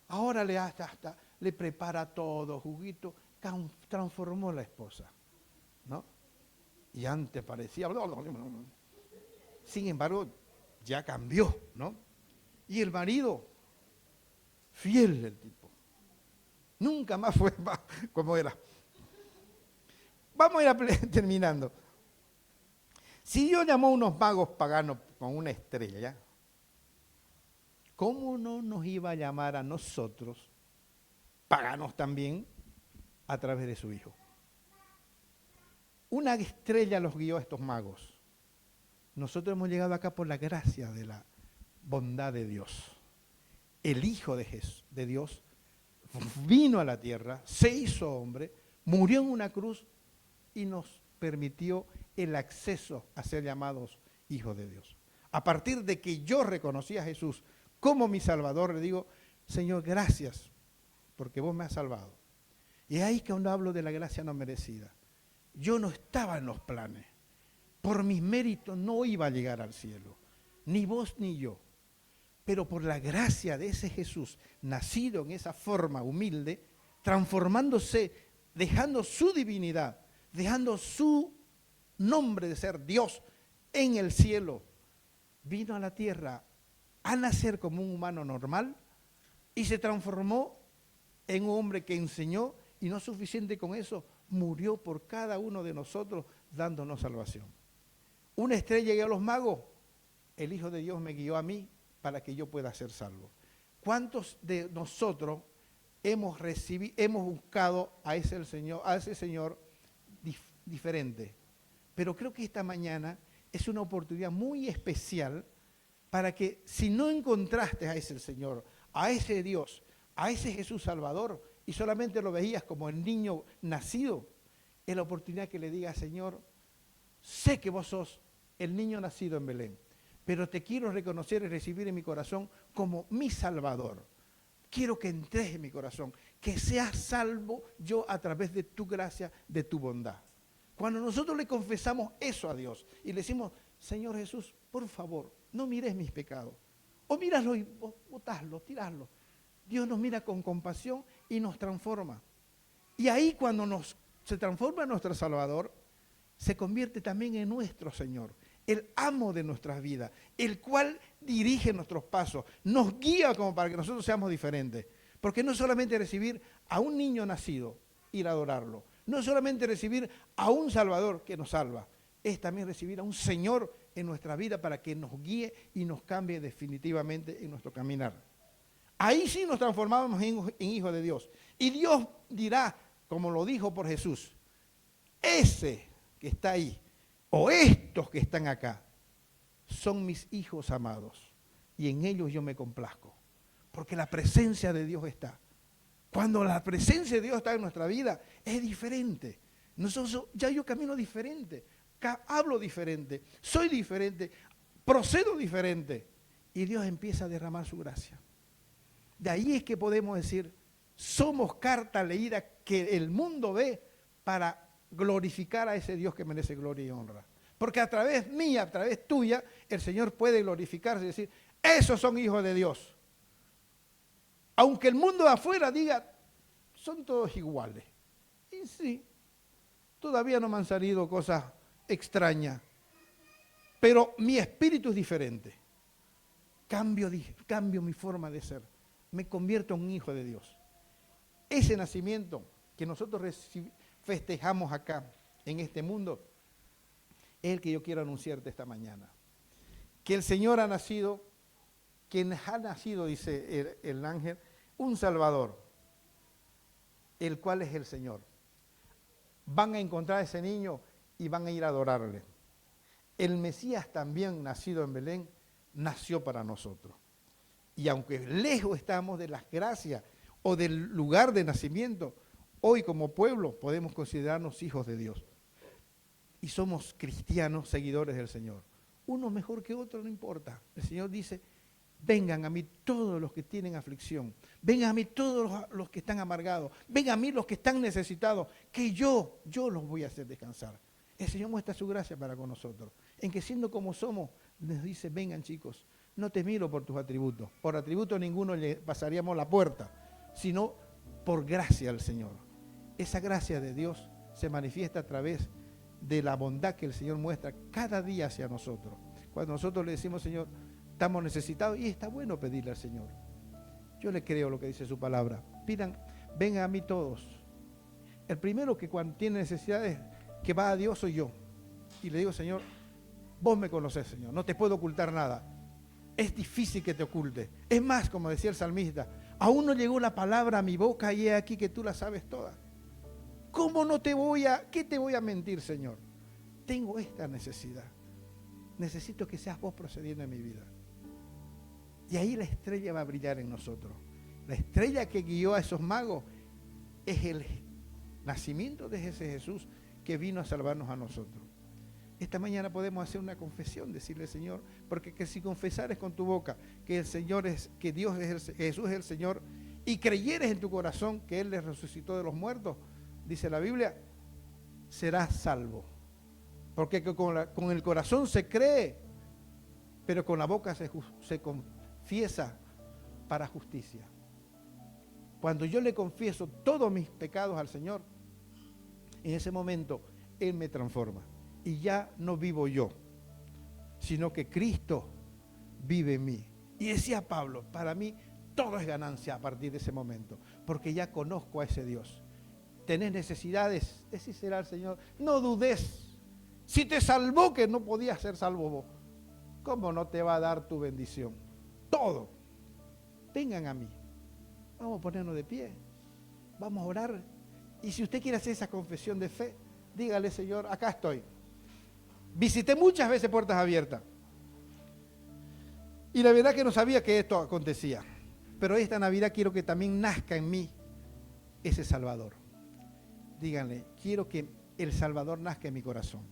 Ahora le prepara todo, juguito. transformó la esposa, ¿no? Y antes parecía... Sin embargo, ya cambió, ¿no? Y el marido, fiel el tipo. Nunca más fue como era. Vamos a ir terminando. Si Dios llamó a unos magos paganos con una estrella, ¿cómo no nos iba a llamar a nosotros, paganos también, a través de su Hijo? Una estrella los guió a estos magos. Nosotros hemos llegado acá por la gracia de la bondad de Dios. El Hijo de Dios vino a la tierra, se hizo hombre, murió en una cruz y nos permitió el acceso a ser llamados hijos de Dios. A partir de que yo reconocí a Jesús como mi Salvador, le digo, Señor, gracias, porque vos me has salvado. Y es ahí que cuando hablo de la gracia no merecida. Yo no estaba en los planes. Por mis méritos no iba a llegar al cielo, ni vos ni yo. Pero por la gracia de ese Jesús, nacido en esa forma humilde, transformándose, dejando su divinidad, dejando su nombre de ser Dios en el cielo, vino a la tierra a nacer como un humano normal y se transformó en un hombre que enseñó, y no suficiente con eso, murió por cada uno de nosotros dándonos salvación. Una estrella guió a los magos, el Hijo de Dios me guió a mí para que yo pueda ser salvo. ¿Cuántos de nosotros hemos buscado a ese Señor diferente? Pero creo que esta mañana es una oportunidad muy especial para que, si no encontraste a ese Señor, a ese Dios, a ese Jesús Salvador, y solamente lo veías como el niño nacido, es la oportunidad que le digas, Señor, sé que vos sos el niño nacido en Belén, pero te quiero reconocer y recibir en mi corazón como mi Salvador. Quiero que entres en mi corazón, que seas salvo yo a través de tu gracia, de tu bondad. Cuando nosotros le confesamos eso a Dios y le decimos, Señor Jesús, por favor, no mires mis pecados, o míralo y botáslo, tiraslo. Dios nos mira con compasión y nos transforma. Y ahí cuando se transforma en nuestro Salvador, se convierte también en nuestro Señor, el amo de nuestras vidas, el cual dirige nuestros pasos, nos guía como para que nosotros seamos diferentes. Porque no es solamente recibir a un niño nacido, ir a adorarlo, no es solamente recibir a un Salvador que nos salva, es también recibir a un Señor en nuestra vida para que nos guíe y nos cambie definitivamente en nuestro caminar. Ahí sí nos transformamos en hijos de Dios. Y Dios dirá, como lo dijo por Jesús, ese que está ahí, o estos que están acá, son mis hijos amados, y en ellos yo me complazco, porque la presencia de Dios está. Cuando la presencia de Dios está en nuestra vida, es diferente. Nosotros, ya yo camino diferente, hablo diferente, soy diferente, procedo diferente, y Dios empieza a derramar su gracia. De ahí es que podemos decir, somos carta leída que el mundo ve para glorificar a ese Dios que merece gloria y honra. Porque a través mía, a través tuya, el Señor puede glorificarse y decir, esos son hijos de Dios. Aunque el mundo de afuera diga, son todos iguales. Y sí, todavía no me han salido cosas extrañas, pero mi espíritu es diferente. Cambio mi forma de ser. Me convierto en un hijo de Dios. Ese nacimiento que nosotros festejamos acá, en este mundo, es el que yo quiero anunciarte esta mañana. Que el Señor ha nacido, quien ha nacido, dice el ángel, un Salvador, el cual es el Señor. Van a encontrar a ese niño y van a ir a adorarle. El Mesías también, nacido en Belén, nació para nosotros. Y aunque lejos estamos de las gracias o del lugar de nacimiento, hoy como pueblo podemos considerarnos hijos de Dios. Y somos cristianos, seguidores del Señor. Uno mejor que otro, no importa. El Señor dice, vengan a mí todos los que tienen aflicción, vengan a mí todos los que están amargados, vengan a mí los que están necesitados, que yo los voy a hacer descansar. El Señor muestra su gracia para con nosotros, en que siendo como somos, nos dice, vengan chicos, no te miro por tus atributos, por atributos ninguno le pasaríamos la puerta, sino por gracia al Señor. esa gracia de Dios se manifiesta a través de la bondad que el Señor muestra cada día hacia nosotros. Cuando nosotros le decimos, Señor, estamos necesitados, y está bueno pedirle al Señor. Yo le creo lo que dice su palabra. Pidan, vengan a mí todos. El primero que cuando tiene necesidades, que va a Dios, soy yo. Y le digo, Señor, vos me conocés, Señor, no te puedo ocultar nada. Es difícil que te oculte. Es más, como decía el salmista, aún no llegó la palabra a mi boca y he aquí que tú la sabes toda. ¿Cómo no te voy a, qué te voy a mentir, Señor? Tengo esta necesidad. Necesito que seas vos procediendo en mi vida. Y ahí la estrella va a brillar en nosotros. La estrella que guió a esos magos es el nacimiento de ese Jesús que vino a salvarnos a nosotros. Esta mañana podemos hacer una confesión, decirle, Señor, porque que si confesares con tu boca que el Señor es, que Dios es Jesús es el Señor, y creyeres en tu corazón que Él le resucitó de los muertos, dice la Biblia, serás salvo. Porque con el corazón se cree, pero con la boca se confiesa para justicia. Cuando yo le confieso todos mis pecados al Señor, en ese momento Él me transforma. Y ya no vivo yo, sino que Cristo vive en mí. Y decía Pablo, para mí todo es ganancia a partir de ese momento, porque ya conozco a ese Dios. Tenés necesidades, decísela al Señor, no dudes. Si te salvó, que no podías ser salvo vos, ¿cómo no te va a dar tu bendición? Todo. Vengan a mí. Vamos a ponernos de pie. Vamos a orar. Y si usted quiere hacer esa confesión de fe, dígale, Señor, acá estoy. Visité muchas veces Puertas Abiertas. Y la verdad que no sabía que esto acontecía. Pero esta Navidad quiero que también nazca en mí ese Salvador. Díganle, quiero que el Salvador nazca en mi corazón.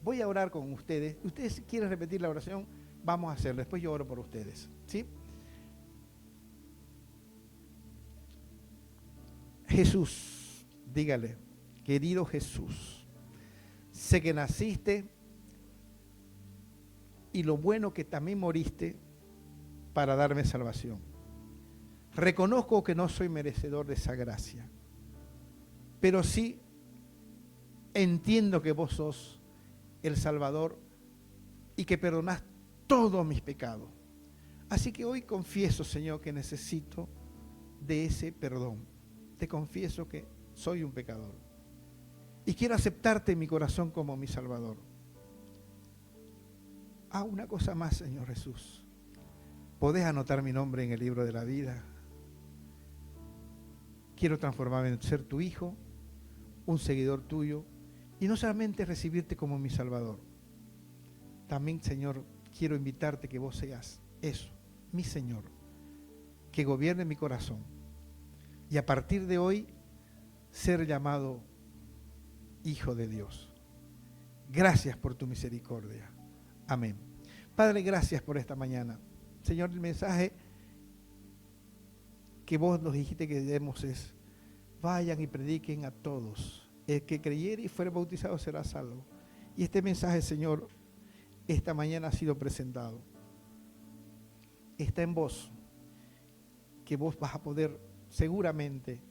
Voy a orar con ustedes. Ustedes quieren repetir la oración, vamos a hacerlo. Después yo oro por ustedes. ¿Sí? Jesús, dígale, querido Jesús, sé que naciste y lo bueno que también moriste para darme salvación. Reconozco que no soy merecedor de esa gracia, pero sí entiendo que vos sos el Salvador y que perdonás todos mis pecados. Así que hoy confieso, Señor, que necesito de ese perdón. Te confieso que soy un pecador y quiero aceptarte en mi corazón como mi Salvador. Una cosa más, Señor Jesús. ¿Podés anotar mi nombre en el libro de la vida? Quiero transformarme en ser tu hijo, un seguidor tuyo, y no solamente recibirte como mi Salvador. También, Señor, quiero invitarte que vos seas eso, mi Señor, que gobierne mi corazón. Y a partir de hoy, ser llamado Hijo de Dios. Gracias por tu misericordia. Amén. Padre, gracias por esta mañana. Señor, el mensaje que vos nos dijiste que demos es, vayan y prediquen a todos. El que creyere y fuere bautizado será salvo. Y este mensaje, Señor, esta mañana ha sido presentado. Está en vos, que vos vas a poder seguramente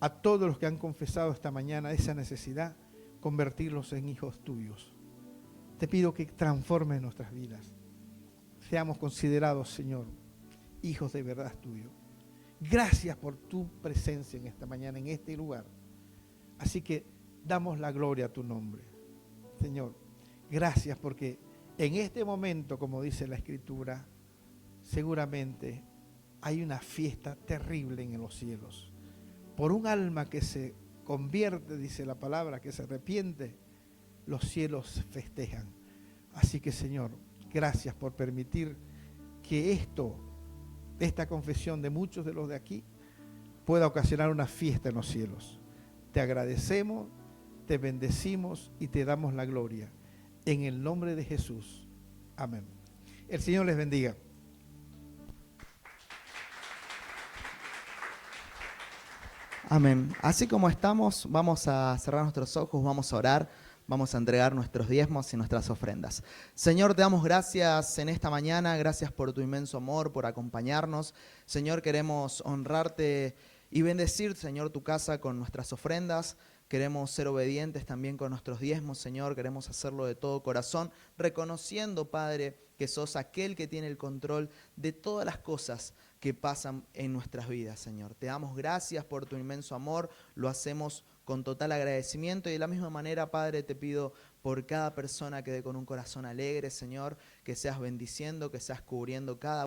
a todos los que han confesado esta mañana esa necesidad, convertirlos en hijos tuyos. Te pido que transformes nuestras vidas. Seamos considerados, Señor, hijos de verdad tuyo. Gracias por tu presencia en esta mañana, en este lugar. Así que damos la gloria a tu nombre. Señor, gracias porque en este momento, como dice la Escritura, seguramente hay una fiesta terrible en los cielos. Por un alma que se convierte, dice la palabra, que se arrepiente, los cielos festejan. Así que, Señor, gracias por permitir que esta confesión de muchos de los de aquí pueda ocasionar una fiesta en los cielos. Te agradecemos, te bendecimos y te damos la gloria. En el nombre de Jesús. Amén. El Señor les bendiga. Amén. Así como estamos, vamos a cerrar nuestros ojos, vamos a orar, vamos a entregar nuestros diezmos y nuestras ofrendas. Señor, te damos gracias en esta mañana, gracias por tu inmenso amor, por acompañarnos. Señor, queremos honrarte y bendecir, Señor, tu casa con nuestras ofrendas. Queremos ser obedientes también con nuestros diezmos, Señor. Queremos hacerlo de todo corazón, reconociendo, Padre, que sos aquel que tiene el control de todas las cosas que pasan en nuestras vidas, Señor. Te damos gracias por tu inmenso amor. Lo hacemos con total agradecimiento y de la misma manera, Padre, te pido por cada persona que dé con un corazón alegre, Señor, que seas bendiciendo, que seas cubriendo cada